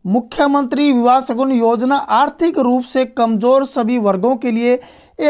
मुख्यमंत्री विवाह शगुन योजना आर्थिक रूप से कमजोर सभी वर्गों के लिए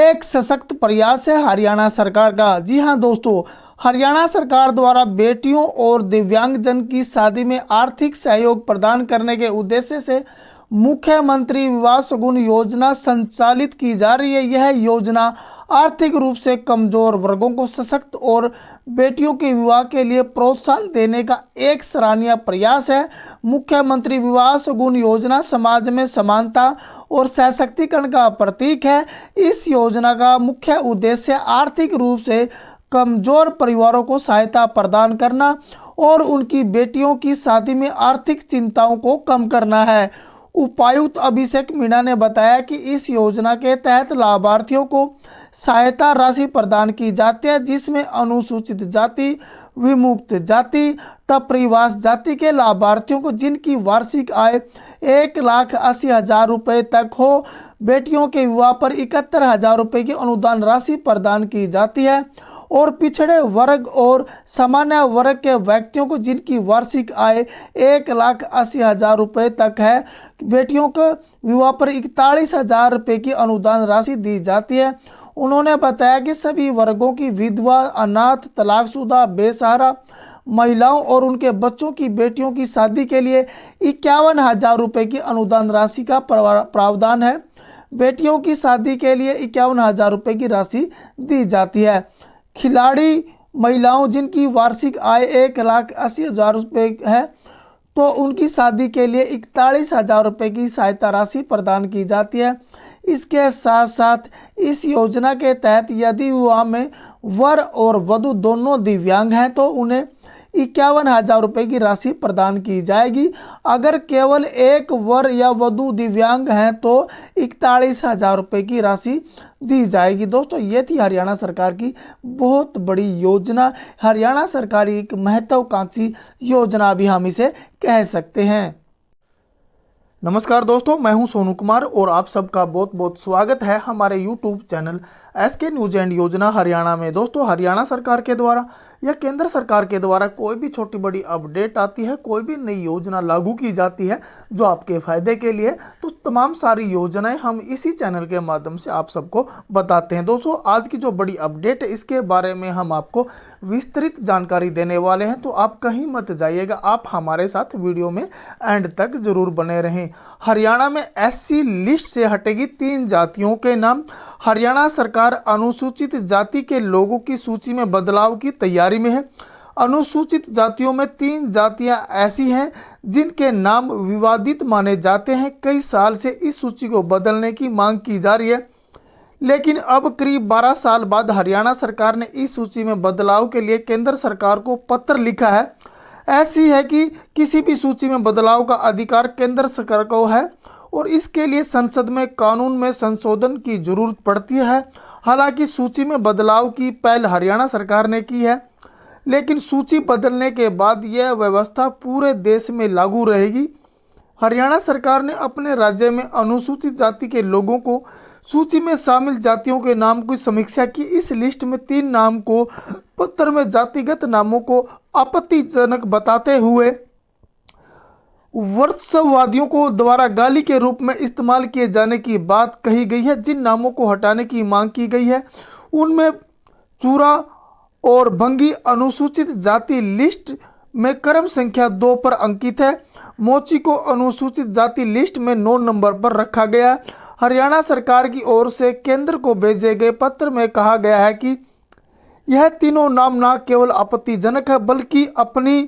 एक सशक्त प्रयास है हरियाणा सरकार का। जी हां दोस्तों, हरियाणा सरकार द्वारा बेटियों और दिव्यांगजन की शादी में आर्थिक सहयोग प्रदान करने के उद्देश्य से मुख्यमंत्री विवाह शगुन योजना संचालित की जा रही है। यह योजना आर्थिक रूप से कमजोर वर्गों को सशक्त और बेटियों के विवाह के लिए प्रोत्साहन देने का एक सराहनीय प्रयास है। मुख्यमंत्री विवाह शगुन योजना समाज में समानता और सशक्तिकरण का प्रतीक है। इस योजना का मुख्य उद्देश्य आर्थिक रूप से कमजोर परिवारों को सहायता प्रदान करना और उनकी बेटियों की शादी में आर्थिक चिंताओं को कम करना है। उपायुक्त अभिषेक मीणा ने बताया कि इस योजना के तहत लाभार्थियों को सहायता राशि प्रदान की जाती है, जिसमें अनुसूचित जाति, विमुक्त जाति, टपरीवास जाति के लाभार्थियों को जिनकी वार्षिक आय 1,80,000 रुपये तक हो, बेटियों के विवाह पर 71,000 रुपये की अनुदान राशि प्रदान की जाती है और पिछड़े वर्ग और सामान्य वर्ग के व्यक्तियों को जिनकी वार्षिक आय 1,80,000 रुपये तक है, बेटियों को विवाह पर 41,000 रुपये की अनुदान राशि दी जाती है। उन्होंने बताया कि सभी वर्गों की विधवा, अनाथ, तलाकशुदा, बेसहारा महिलाओं और उनके बच्चों की बेटियों की शादी के लिए 51,000 रुपये की अनुदान राशि का प्रावधान है। बेटियों की शादी के लिए 51,000 रुपये की राशि दी जाती है। खिलाड़ी महिलाओं जिनकी वार्षिक आय 1,80,000 रुपये है, तो उनकी शादी के लिए 41,000 रुपये की सहायता राशि प्रदान की जाती है। इसके साथ साथ इस योजना के तहत यदि विवाह में वर और वधू दोनों दिव्यांग हैं तो उन्हें 51,000 रुपये की राशि प्रदान की जाएगी। अगर केवल एक वर या वधू दिव्यांग हैं तो 41,000 रुपये की राशि दी जाएगी। दोस्तों, ये थी हरियाणा सरकार की बहुत बड़ी योजना। हरियाणा सरकार एक महत्वाकांक्षी योजना भी हम इसे कह सकते हैं। नमस्कार दोस्तों, मैं हूं सोनू कुमार और आप सबका बहुत बहुत स्वागत है हमारे YouTube channel SK news and योजना हरियाणा में। दोस्तों, हरियाणा सरकार के द्वारा या केंद्र सरकार के द्वारा कोई भी छोटी बड़ी अपडेट आती है, कोई भी नई योजना लागू की जाती है जो आपके फ़ायदे के लिए, तो तमाम सारी योजनाएं हम इसी चैनल के माध्यम से आप सबको बताते हैं। दोस्तों, आज की जो बड़ी अपडेट है इसके बारे में हम आपको विस्तृत जानकारी देने वाले हैं, तो आप कहीं मत जाइएगा, आप हमारे साथ वीडियो में एंड तक जरूर बने रहें। हरियाणा में SC लिस्ट से हटेगी 3 जातियों के नाम। हरियाणा सरकार अनुसूचित जाति के लोगों की सूची में बदलाव की तैयारी में है। अनुसूचित जातियों में 3 जातियां ऐसी हैं जिनके नाम विवादित माने जाते हैं। कई साल से इस सूची को बदलने की मांग की जा रही है, लेकिन अब करीब 12 साल बाद हरियाणा सरकार ने इस सूची में बदलाव के लिए केंद्र सरकार को पत्र लिखा है। ऐसी है कि किसी भी सूची में बदलाव का अधिकार केंद्र सरकार को है और इसके लिए संसद में कानून में संशोधन की जरूरत पड़ती है। हालांकि सूची में बदलाव की पहल हरियाणा सरकार ने की है, लेकिन सूची बदलने के बाद यह व्यवस्था पूरे देश में लागू रहेगी। हरियाणा सरकार ने अपने राज्य में अनुसूचित जाति के लोगों को सूची में शामिल जातियों के नाम की समीक्षा की। इस लिस्ट में 3 नाम को पत्र में जातिगत नामों को आपत्तिजनक बताते हुए वर्षवादियों को द्वारा गाली के रूप में इस्तेमाल किए जाने की बात कही गई है। जिन नामों को हटाने की मांग की गई है उनमें चूरा और भंगी अनुसूचित जाति लिस्ट में क्रम संख्या 2 पर अंकित है। मोची को अनुसूचित जाति लिस्ट में 9 नंबर पर रखा गया। हरियाणा सरकार की ओर से केंद्र को भेजे गए पत्र में कहा गया है कि यह तीनों नाम न केवल आपत्तिजनक है बल्कि अपनी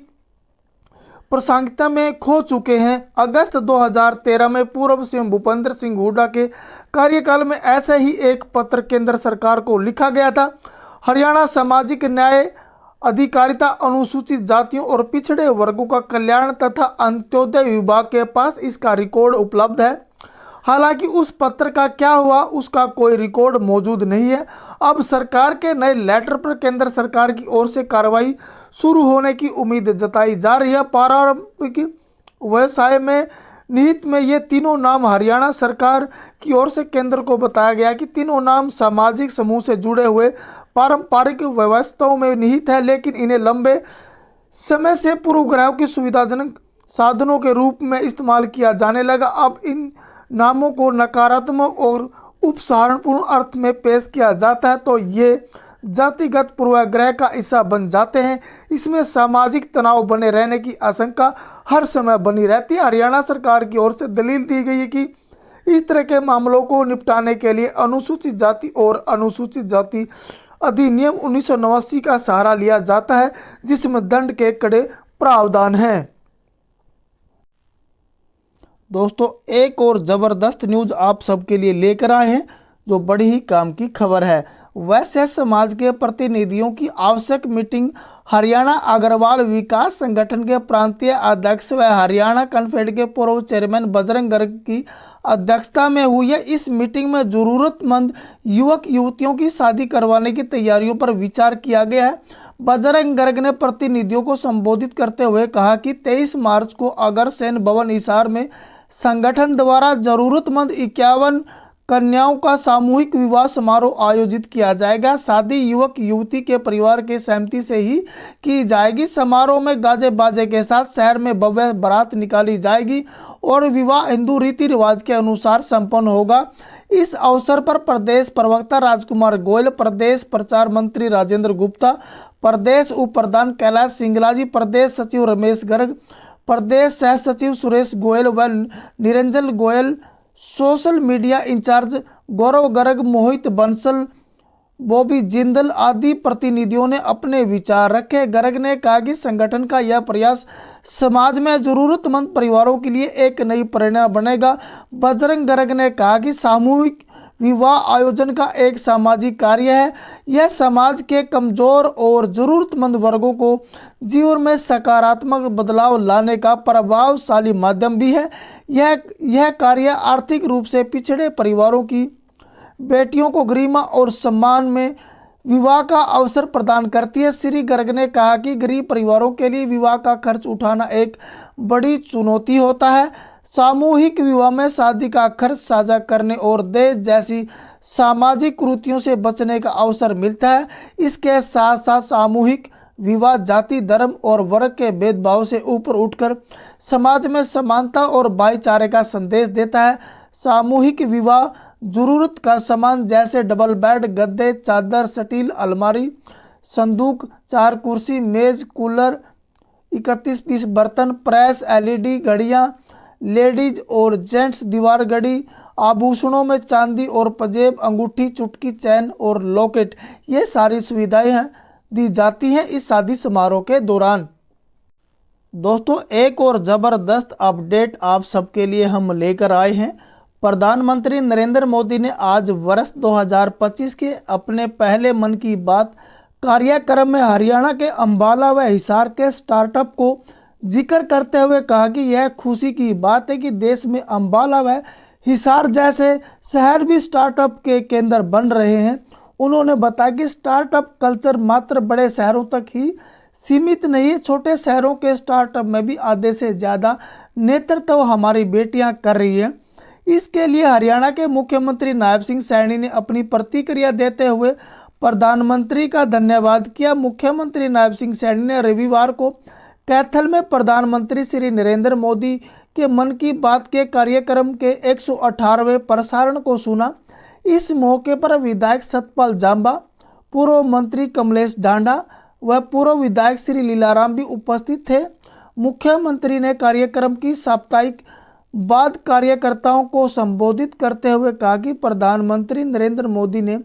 प्रासंगिकता में खो चुके हैं। अगस्त 2013 में पूर्व सीएम भूपेंद्र सिंह हुड्डा के कार्यकाल में ऐसा ही एक पत्र केंद्र सरकार को लिखा गया था। हरियाणा सामाजिक न्याय, अधिकारिता, अनुसूचित जातियों और पिछड़े वर्गों का कल्याण तथा अंत्योदय विभाग के पास इसका रिकॉर्ड उपलब्ध है। हालांकि उस पत्र का क्या हुआ उसका कोई रिकॉर्ड मौजूद नहीं है। अब सरकार के नए लेटर पर केंद्र सरकार की ओर से कार्रवाई शुरू होने की उम्मीद जताई जा रही है। पारंपरिक व्यवसाय में निहित में ये तीनों नाम हरियाणा सरकार की ओर से केंद्र को बताया गया कि तीनों नाम सामाजिक समूह से जुड़े हुए पारंपरिक व्यवस्थाओं में निहित है, लेकिन इन्हें लंबे समय से पूर्वग्रहों की सुविधाजनक साधनों के रूप में इस्तेमाल किया जाने लगा। अब इन नामों को नकारात्मक और उपसंहारपूर्ण अर्थ में पेश किया जाता है तो ये जातिगत पूर्वाग्रह का हिस्सा बन जाते हैं। इसमें सामाजिक तनाव बने रहने की आशंका हर समय बनी रहती है। हरियाणा सरकार की ओर से दलील दी गई है कि इस तरह के मामलों को निपटाने के लिए अनुसूचित जाति और अनुसूचित जाति अधिनियम 1989 का सहारा लिया जाता है, जिसमें दंड के कड़े प्रावधान हैं। दोस्तों, एक और ज़बरदस्त न्यूज़ आप सबके लिए लेकर आए हैं जो बड़ी ही काम की खबर है। वैश्य समाज के प्रतिनिधियों की आवश्यक मीटिंग हरियाणा अग्रवाल विकास संगठन के प्रांतीय अध्यक्ष व हरियाणा कॉन्फेड के पूर्व चेयरमैन बजरंग गर्ग की अध्यक्षता में हुई है। इस मीटिंग में जरूरतमंद युवक युवतियों की शादी करवाने की तैयारियों पर विचार किया गया है। बजरंग गर्ग ने प्रतिनिधियों को संबोधित करते हुए कहा कि 23 मार्च को अग्रसेन भवन हिसार में संगठन द्वारा जरूरतमंद 51 कन्याओं का सामूहिक विवाह समारोह आयोजित किया जाएगा। शादी युवक युवती के परिवार के सहमति से ही की जाएगी। समारोह में गाजे बाजे के साथ शहर में भव्य बारात निकाली जाएगी और विवाह हिंदू रीति रिवाज के अनुसार संपन्न होगा। इस अवसर पर प्रदेश प्रवक्ता राजकुमार गोयल, प्रदेश प्रचार मंत्री राजेंद्र गुप्ता, प्रदेश उप प्रधान कैलाश सिंगला जी, प्रदेश सचिव रमेश गर्ग, प्रदेश सह सचिव सुरेश गोयल व Niranjan Goyal, social media in-charge Gaurav Garg, Mohit Bansal, Bobby Jindal आदि प्रतिनिधियों ने अपने विचार रखे। गर्ग ने कहा कि संगठन का यह प्रयास समाज में जरूरतमंद परिवारों के लिए एक नई प्रेरणा बनेगा। बजरंग गर्ग ने कहा कि सामूहिक विवाह आयोजन का एक सामाजिक कार्य है। यह समाज के कमजोर और जरूरतमंद वर्गों को जीवन में सकारात्मक बदलाव लाने का प्रभावशाली माध्यम भी है। यह कार्य आर्थिक रूप से पिछड़े परिवारों की बेटियों को गरिमा और सम्मान में विवाह का अवसर प्रदान करती है। श्री गर्ग ने कहा कि गरीब परिवारों के लिए विवाह का खर्च उठाना एक बड़ी चुनौती होता है। सामूहिक विवाह में शादी का खर्च साझा करने और दहेज जैसी सामाजिक कुरीतियों से बचने का अवसर मिलता है। इसके साथ साथ सामूहिक विवाह जाति, धर्म और वर्ग के भेदभाव से ऊपर उठकर समाज में समानता और भाईचारे का संदेश देता है। सामूहिक विवाह जरूरत का सामान जैसे डबल बेड, गद्दे, चादर, स्टील अलमारी, संदूक, 4 कुर्सी, मेज, कूलर, 31 पीस बर्तन, प्रेस, LED घड़ियाँ, लेडीज और जेंट्स दीवार घड़ी, आभूषणों में चांदी और पंजेब, अंगूठी, चुटकी, चैन और लॉकेट, ये सारी सुविधाएं हैं दी जाती हैं इस शादी समारोह के दौरान। दोस्तों, एक और ज़बरदस्त अपडेट आप सबके लिए हम लेकर आए हैं। प्रधानमंत्री नरेंद्र मोदी ने आज वर्ष 2025 के अपने पहले मन की बात कार्यक्रम में हरियाणा के अंबाला व हिसार के स्टार्टअप को जिक्र करते हुए कहा कि यह खुशी की बात है कि देश में अंबाला व हिसार जैसे शहर भी स्टार्टअप के केंद्र बन रहे हैं। उन्होंने बताया कि स्टार्टअप कल्चर मात्र बड़े शहरों तक ही सीमित नहीं है, छोटे शहरों के स्टार्टअप में भी आधे से ज़्यादा नेतृत्व हमारी बेटियां कर रही हैं। इसके लिए हरियाणा के मुख्यमंत्री नायब सिंह सैनी ने अपनी प्रतिक्रिया देते हुए प्रधानमंत्री का धन्यवाद किया। मुख्यमंत्री नायब सिंह सैनी ने रविवार को कैथल में प्रधानमंत्री श्री नरेंद्र मोदी के मन की बात के कार्यक्रम के 118वें प्रसारण को सुना। इस मौके पर विधायक सतपाल जांबा, पूर्व मंत्री कमलेश डांडा व पूर्व विधायक श्री लीलाराम भी उपस्थित थे। मुख्यमंत्री ने कार्यक्रम की साप्ताहिक बाद कार्यकर्ताओं को संबोधित करते हुए कहा कि प्रधानमंत्री नरेंद्र मोदी ने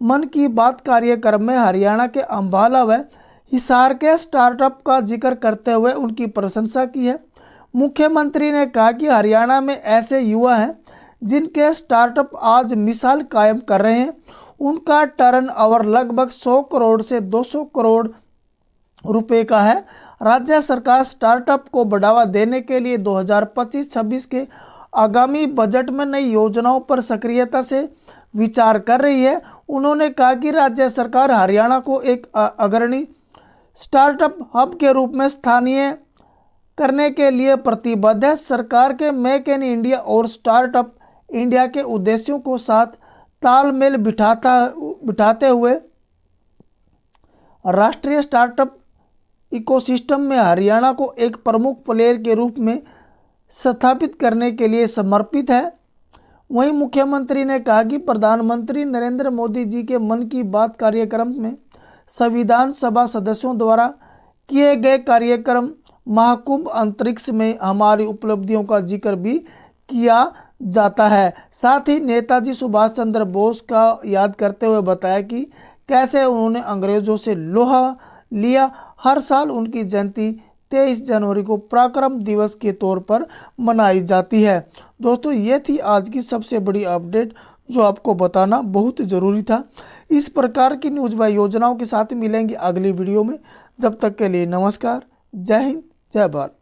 मन की बात कार्यक्रम में हरियाणा के अंबाला व हिसार के स्टार्टअप का जिक्र करते हुए उनकी प्रशंसा की है। मुख्यमंत्री ने कहा कि हरियाणा में ऐसे युवा हैं जिनके स्टार्टअप आज मिसाल कायम कर रहे हैं। उनका टर्नओवर लगभग 100 करोड़ से 200 करोड़ रुपए का है। राज्य सरकार स्टार्टअप को बढ़ावा देने के लिए 2025-26 के आगामी बजट में नई योजनाओं पर सक्रियता से विचार कर रही है। उन्होंने कहा कि राज्य सरकार हरियाणा को एक अग्रणी स्टार्टअप हब के रूप में स्थानीय करने के लिए प्रतिबद्ध है। सरकार के मेक इन इंडिया और स्टार्टअप इंडिया के उद्देश्यों को साथ तालमेल बिठाते हुए राष्ट्रीय स्टार्टअप इकोसिस्टम में हरियाणा को एक प्रमुख प्लेयर के रूप में स्थापित करने के लिए समर्पित है। वहीं मुख्यमंत्री ने कहा कि प्रधानमंत्री नरेंद्र मोदी जी के मन की बात कार्यक्रम में संविधान सभा सदस्यों द्वारा किए गए कार्यक्रम महाकुंभ अंतरिक्ष में हमारी उपलब्धियों का जिक्र भी किया जाता है। साथ ही नेताजी सुभाष चंद्र बोस का याद करते हुए बताया कि कैसे उन्होंने अंग्रेजों से लोहा लिया। हर साल उनकी जयंती 23 जनवरी को पराक्रम दिवस के तौर पर मनाई जाती है। दोस्तों, ये थी आज की सबसे बड़ी अपडेट जो आपको बताना बहुत ज़रूरी था। इस प्रकार की न्यूज़ व योजनाओं के साथ मिलेंगे अगली वीडियो में। जब तक के लिए नमस्कार, जय हिंद, जय भारत।